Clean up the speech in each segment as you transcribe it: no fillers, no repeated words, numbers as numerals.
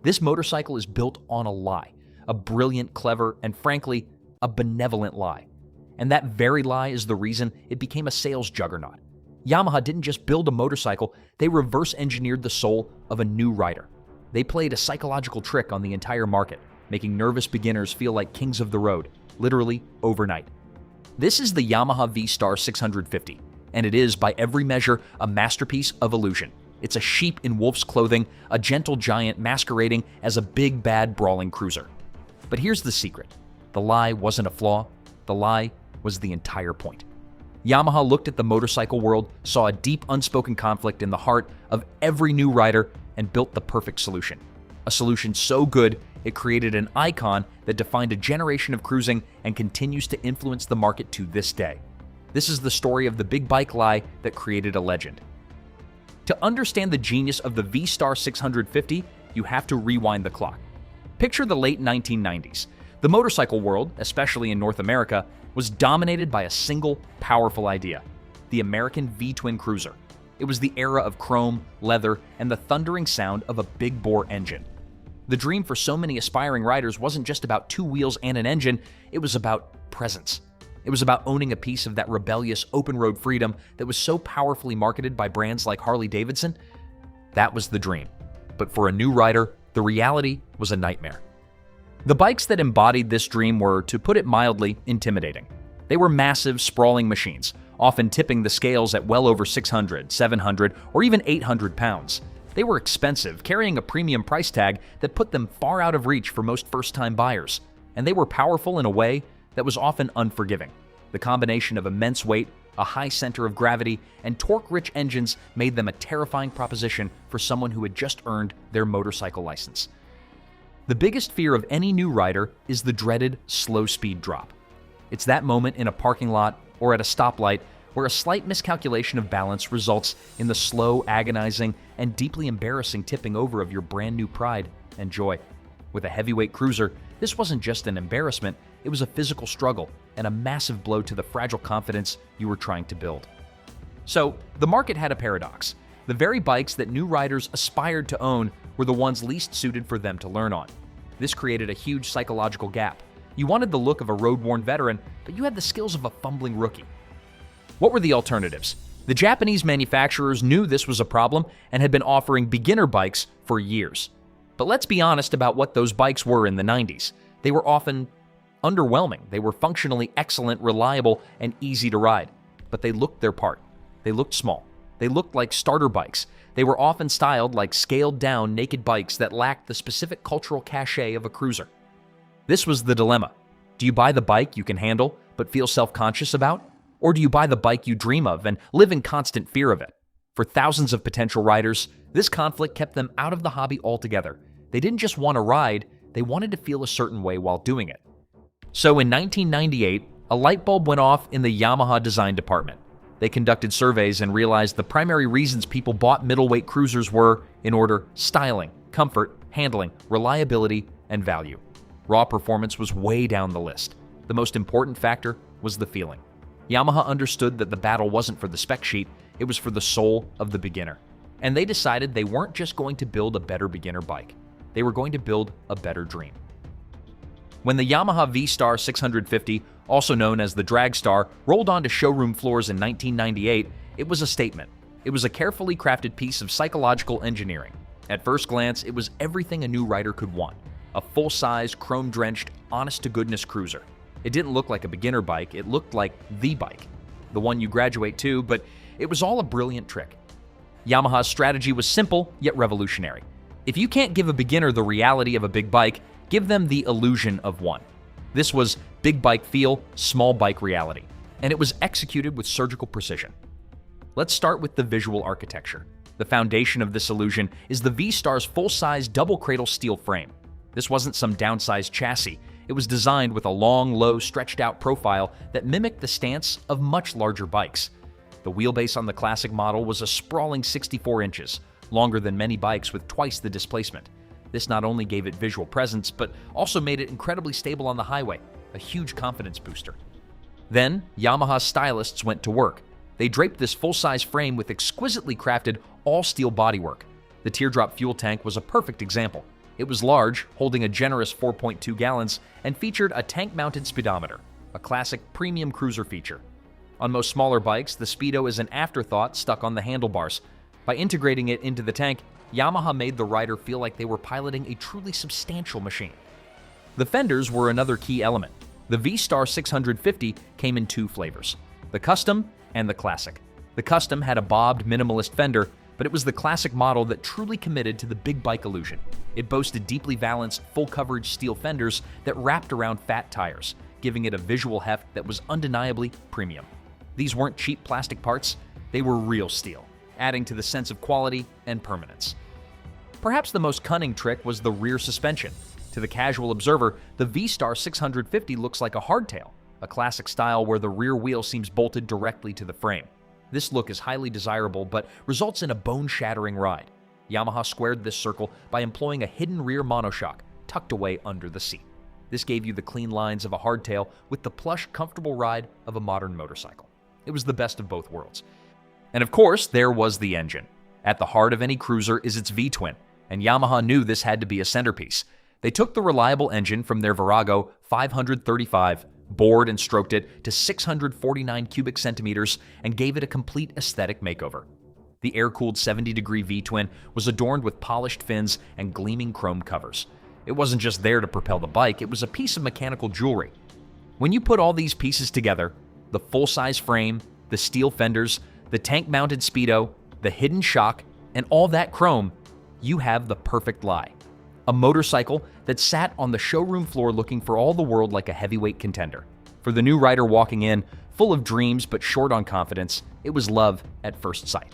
This motorcycle is built on a lie, a brilliant, clever, and frankly, a benevolent lie. And that very lie is the reason it became a sales juggernaut. Yamaha didn't just build a motorcycle, they reverse-engineered the soul of a new rider. They played a psychological trick on the entire market, making nervous beginners feel like kings of the road, literally overnight. This is the Yamaha V-Star 650, and it is, by every measure, a masterpiece of illusion. It's a sheep in wolf's clothing, a gentle giant masquerading as a big, bad, brawling cruiser. But here's the secret. The lie wasn't a flaw. The lie was the entire point. Yamaha looked at the motorcycle world, saw a deep, unspoken conflict in the heart of every new rider, and built the perfect solution. A solution so good, it created an icon that defined a generation of cruising and continues to influence the market to this day. This is the story of the big bike lie that created a legend. To understand the genius of the V-Star 650, you have to rewind the clock. Picture the late 1990s. The motorcycle world, especially in North America, was dominated by a single, powerful idea: the American V-twin cruiser. It was the era of chrome, leather, and the thundering sound of a big-bore engine. The dream for so many aspiring riders wasn't just about two wheels and an engine, it was about presence. It was about owning a piece of that rebellious open-road freedom that was so powerfully marketed by brands like Harley-Davidson. That was the dream. But for a new rider, the reality was a nightmare. The bikes that embodied this dream were, to put it mildly, intimidating. They were massive, sprawling machines, often tipping the scales at well over 600, 700, or even 800 pounds. They were expensive, carrying a premium price tag that put them far out of reach for most first-time buyers. And they were powerful in a way that was often unforgiving. The combination of immense weight, a high center of gravity, and torque-rich engines made them a terrifying proposition for someone who had just earned their motorcycle license. The biggest fear of any new rider is the dreaded slow speed drop. It's that moment in a parking lot or at a stoplight where a slight miscalculation of balance results in the slow, agonizing, and deeply embarrassing tipping over of your brand new pride and joy. With a heavyweight cruiser, this wasn't just an embarrassment, it was a physical struggle and a massive blow to the fragile confidence you were trying to build. So, the market had a paradox. The very bikes that new riders aspired to own were the ones least suited for them to learn on. This created a huge psychological gap. You wanted the look of a road-worn veteran, but you had the skills of a fumbling rookie. What were the alternatives? The Japanese manufacturers knew this was a problem and had been offering beginner bikes for years. But let's be honest about what those bikes were in the 90s. They were often underwhelming. They were functionally excellent, reliable, and easy to ride. But they looked their part. They looked small. They looked like starter bikes. They were often styled like scaled-down, naked bikes that lacked the specific cultural cachet of a cruiser. This was the dilemma. Do you buy the bike you can handle but feel self-conscious about? Or do you buy the bike you dream of and live in constant fear of it? For thousands of potential riders, this conflict kept them out of the hobby altogether. They didn't just want to ride, they wanted to feel a certain way while doing it. So in 1998, a light bulb went off in the Yamaha design department. They conducted surveys and realized the primary reasons people bought middleweight cruisers were, in order, styling, comfort, handling, reliability, and value. Raw performance was way down the list. The most important factor was the feeling. Yamaha understood that the battle wasn't for the spec sheet, it was for the soul of the beginner. And they decided they weren't just going to build a better beginner bike. They were going to build a better dream. When the Yamaha V-Star 650, also known as the DragStar, rolled onto showroom floors in 1998, it was a statement. It was a carefully crafted piece of psychological engineering. At first glance, it was everything a new rider could want. A full-size, chrome-drenched, honest-to-goodness cruiser. It didn't look like a beginner bike, it looked like the bike. The one you graduate to, but it was all a brilliant trick. Yamaha's strategy was simple, yet revolutionary. If you can't give a beginner the reality of a big bike, give them the illusion of one. This was big bike feel, small bike reality, and it was executed with surgical precision. Let's start with the visual architecture. The foundation of this illusion is the V-Star's full-size double-cradle steel frame. This wasn't some downsized chassis. It was designed with a long, low, stretched-out profile that mimicked the stance of much larger bikes. The wheelbase on the classic model was a sprawling 64 inches, longer than many bikes with twice the displacement. This not only gave it visual presence, but also made it incredibly stable on the highway, a huge confidence booster. Then, Yamaha stylists went to work. They draped this full-size frame with exquisitely crafted all-steel bodywork. The teardrop fuel tank was a perfect example. It was large, holding a generous 4.2 gallons, and featured a tank-mounted speedometer, a classic premium cruiser feature. On most smaller bikes, the Speedo is an afterthought stuck on the handlebars. By integrating it into the tank, Yamaha made the rider feel like they were piloting a truly substantial machine. The fenders were another key element. The V-Star 650 came in two flavors, the Custom and the Classic. The Custom had a bobbed minimalist fender, but it was the Classic model that truly committed to the big bike illusion. It boasted deeply balanced, full-coverage steel fenders that wrapped around fat tires, giving it a visual heft that was undeniably premium. These weren't cheap plastic parts, they were real steel, adding to the sense of quality and permanence. Perhaps the most cunning trick was the rear suspension. To the casual observer, the V-Star 650 looks like a hardtail, a classic style where the rear wheel seems bolted directly to the frame. This look is highly desirable, but results in a bone-shattering ride. Yamaha squared this circle by employing a hidden rear monoshock tucked away under the seat. This gave you the clean lines of a hardtail with the plush, comfortable ride of a modern motorcycle. It was the best of both worlds. And of course, there was the engine. At the heart of any cruiser is its V-twin, and Yamaha knew this had to be a centerpiece. They took the reliable engine from their Virago 535, bored and stroked it to 649 cubic centimeters, and gave it a complete aesthetic makeover. The air-cooled 70-degree V-twin was adorned with polished fins and gleaming chrome covers. It wasn't just there to propel the bike, it was a piece of mechanical jewelry. When you put all these pieces together, the full-size frame, the steel fenders, the tank-mounted Speedo, the hidden shock, and all that chrome, you have the perfect lie. A motorcycle that sat on the showroom floor looking for all the world like a heavyweight contender. For the new rider walking in, full of dreams but short on confidence, it was love at first sight.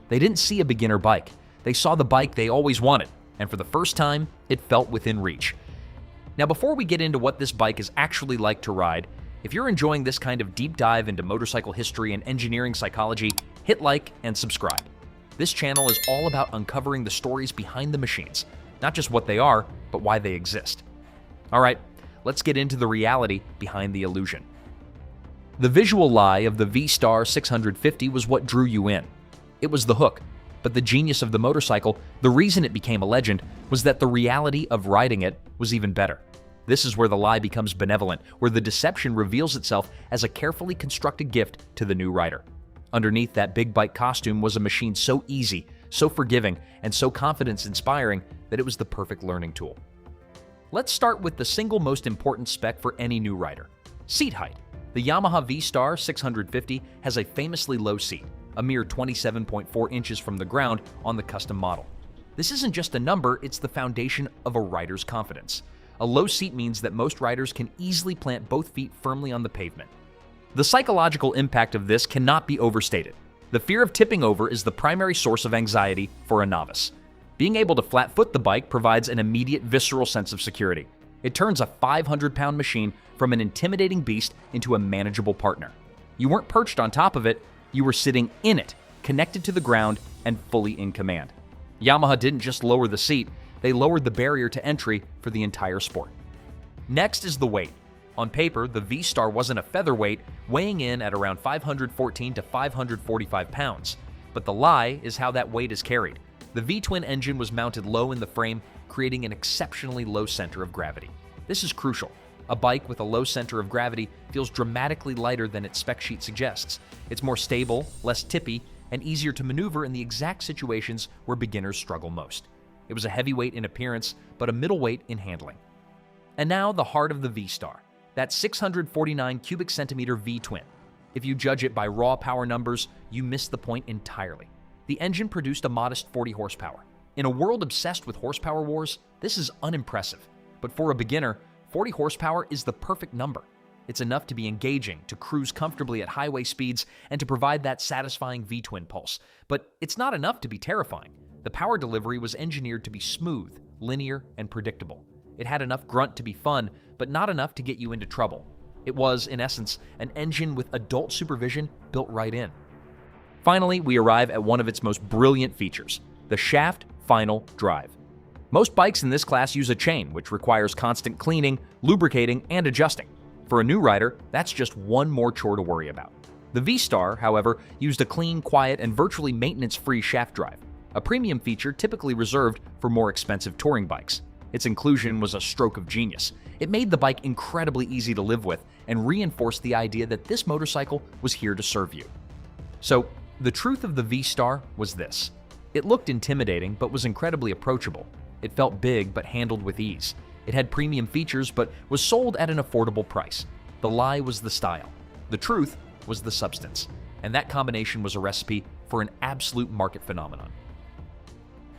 They didn't see a beginner bike. They saw the bike they always wanted, and for the first time, it felt within reach. Now, before we get into what this bike is actually like to ride, if you're enjoying this kind of deep dive into motorcycle history and engineering psychology, hit like and subscribe. This channel is all about uncovering the stories behind the machines, not just what they are, but why they exist. All right, let's get into the reality behind the illusion. The visual lie of the V-Star 650 was what drew you in. It was the hook, but the genius of the motorcycle, the reason it became a legend, was that the reality of riding it was even better. This is where the lie becomes benevolent, where the deception reveals itself as a carefully constructed gift to the new rider. Underneath that big bike costume was a machine so easy, so forgiving, and so confidence-inspiring that it was the perfect learning tool. Let's start with the single most important spec for any new rider: seat height. The Yamaha V-Star 650 has a famously low seat, a mere 27.4 inches from the ground on the custom model. This isn't just a number, it's the foundation of a rider's confidence. A low seat means that most riders can easily plant both feet firmly on the pavement. The psychological impact of this cannot be overstated. The fear of tipping over is the primary source of anxiety for a novice. Being able to flat-foot the bike provides an immediate visceral sense of security. It turns a 500-pound machine from an intimidating beast into a manageable partner. You weren't perched on top of it, you were sitting in it, connected to the ground and fully in command. Yamaha didn't just lower the seat, they lowered the barrier to entry for the entire sport. Next is the weight. On paper, the V-Star wasn't a featherweight, weighing in at around 514 to 545 pounds. But the lie is how that weight is carried. The V-twin engine was mounted low in the frame, creating an exceptionally low center of gravity. This is crucial. A bike with a low center of gravity feels dramatically lighter than its spec sheet suggests. It's more stable, less tippy, and easier to maneuver in the exact situations where beginners struggle most. It was a heavyweight in appearance, but a middleweight in handling. And now the heart of the V-Star, that 649 cubic centimeter V-twin. If you judge it by raw power numbers, you miss the point entirely. The engine produced a modest 40 horsepower. In a world obsessed with horsepower wars, this is unimpressive. But for a beginner, 40 horsepower is the perfect number. It's enough to be engaging, to cruise comfortably at highway speeds, and to provide that satisfying V-twin pulse. But it's not enough to be terrifying. The power delivery was engineered to be smooth, linear, and predictable. It had enough grunt to be fun, but not enough to get you into trouble. It was, in essence, an engine with adult supervision built right in. Finally, we arrive at one of its most brilliant features, the shaft final drive. Most bikes in this class use a chain, which requires constant cleaning, lubricating, and adjusting. For a new rider, that's just one more chore to worry about. The V-Star, however, used a clean, quiet, and virtually maintenance-free shaft drive, a premium feature typically reserved for more expensive touring bikes. Its inclusion was a stroke of genius. It made the bike incredibly easy to live with and reinforced the idea that this motorcycle was here to serve you. So, the truth of the V-Star was this. It looked intimidating but was incredibly approachable. It felt big but handled with ease. It had premium features but was sold at an affordable price. The lie was the style. The truth was the substance. And that combination was a recipe for an absolute market phenomenon.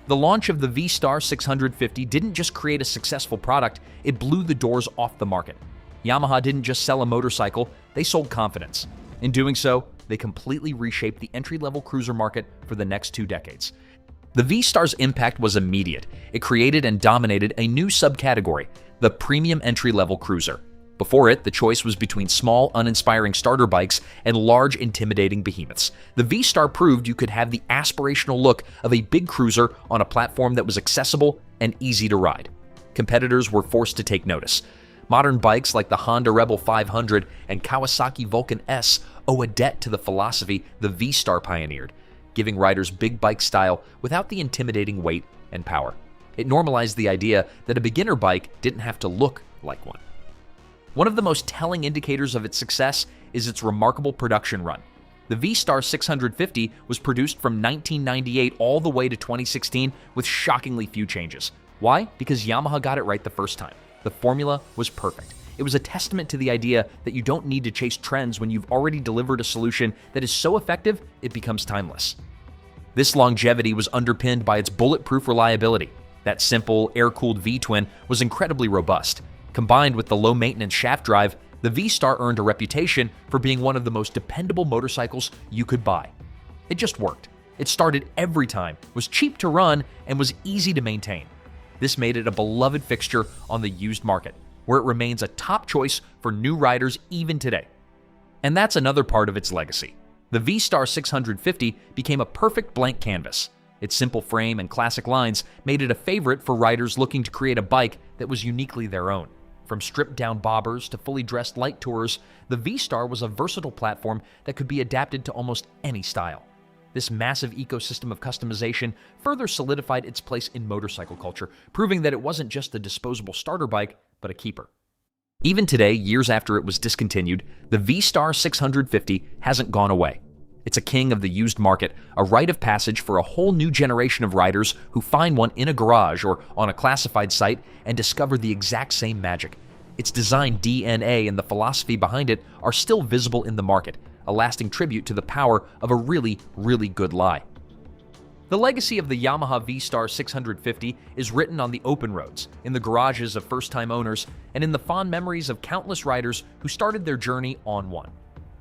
The launch of the V-Star 650 didn't just create a successful product, it blew the doors off the market. Yamaha didn't just sell a motorcycle, they sold confidence. In doing so, they completely reshaped the entry-level cruiser market for the next 2 decades. The V-Star's impact was immediate. It created and dominated a new subcategory, the premium entry-level cruiser. Before it, the choice was between small, uninspiring starter bikes and large, intimidating behemoths. The V-Star proved you could have the aspirational look of a big cruiser on a platform that was accessible and easy to ride. Competitors were forced to take notice. Modern bikes like the Honda Rebel 500 and Kawasaki Vulcan S owe a debt to the philosophy the V-Star pioneered, giving riders big bike style without the intimidating weight and power. It normalized the idea that a beginner bike didn't have to look like one. One of the most telling indicators of its success is its remarkable production run. The V-Star 650 was produced from 1998 all the way to 2016 with shockingly few changes. Why? Because Yamaha got it right the first time. The formula was perfect. It was a testament to the idea that you don't need to chase trends when you've already delivered a solution that is so effective it becomes timeless. This longevity was underpinned by its bulletproof reliability. That simple, air-cooled V-twin was incredibly robust. Combined with the low-maintenance shaft drive, the V-Star earned a reputation for being one of the most dependable motorcycles you could buy. It just worked. It started every time, was cheap to run, and was easy to maintain. This made it a beloved fixture on the used market, where it remains a top choice for new riders even today. And that's another part of its legacy. The V-Star 650 became a perfect blank canvas. Its simple frame and classic lines made it a favorite for riders looking to create a bike that was uniquely their own. From stripped-down bobbers to fully dressed light tourers, the V-Star was a versatile platform that could be adapted to almost any style. This massive ecosystem of customization further solidified its place in motorcycle culture, proving that it wasn't just a disposable starter bike, but a keeper. Even today, years after it was discontinued, the V-Star 650 hasn't gone away. It's a king of the used market, a rite of passage for a whole new generation of riders who find one in a garage or on a classified site and discover the exact same magic. Its design DNA and the philosophy behind it are still visible in the market, a lasting tribute to the power of a really, really good lie. The legacy of the Yamaha V-Star 650 is written on the open roads, in the garages of first-time owners, and in the fond memories of countless riders who started their journey on one.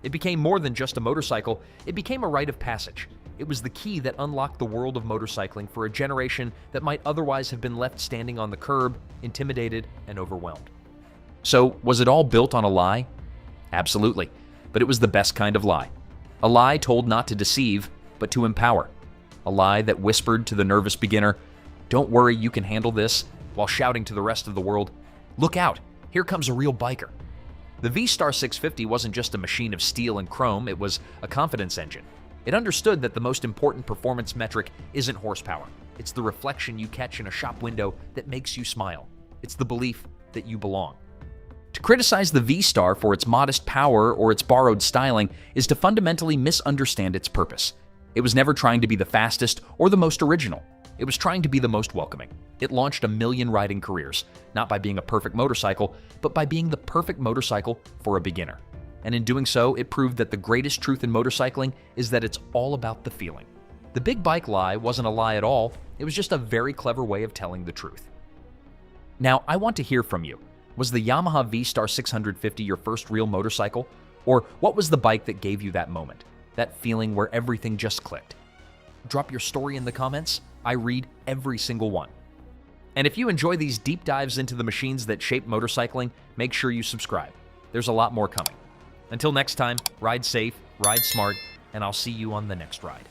It became more than just a motorcycle, it became a rite of passage. It was the key that unlocked the world of motorcycling for a generation that might otherwise have been left standing on the curb, intimidated and overwhelmed. So, was it all built on a lie? Absolutely. But it was the best kind of lie. A lie told not to deceive, but to empower. A lie that whispered to the nervous beginner, "Don't worry, you can handle this," while shouting to the rest of the world, "Look out, here comes a real biker." The V-Star 650 wasn't just a machine of steel and chrome, it was a confidence engine. It understood that the most important performance metric isn't horsepower. It's the reflection you catch in a shop window that makes you smile. It's the belief that you belong. To criticize the V-Star for its modest power or its borrowed styling is to fundamentally misunderstand its purpose. It was never trying to be the fastest or the most original. It was trying to be the most welcoming. It launched a million riding careers, not by being a perfect motorcycle, but by being the perfect motorcycle for a beginner. And in doing so, it proved that the greatest truth in motorcycling is that it's all about the feeling. The big bike lie wasn't a lie at all, it was just a very clever way of telling the truth. Now, I want to hear from you. Was the Yamaha V-Star 650 your first real motorcycle? Or what was the bike that gave you that moment? That feeling where everything just clicked? Drop your story in the comments. I read every single one. And if you enjoy these deep dives into the machines that shape motorcycling, make sure you subscribe. There's a lot more coming. Until next time, ride safe, ride smart, and I'll see you on the next ride.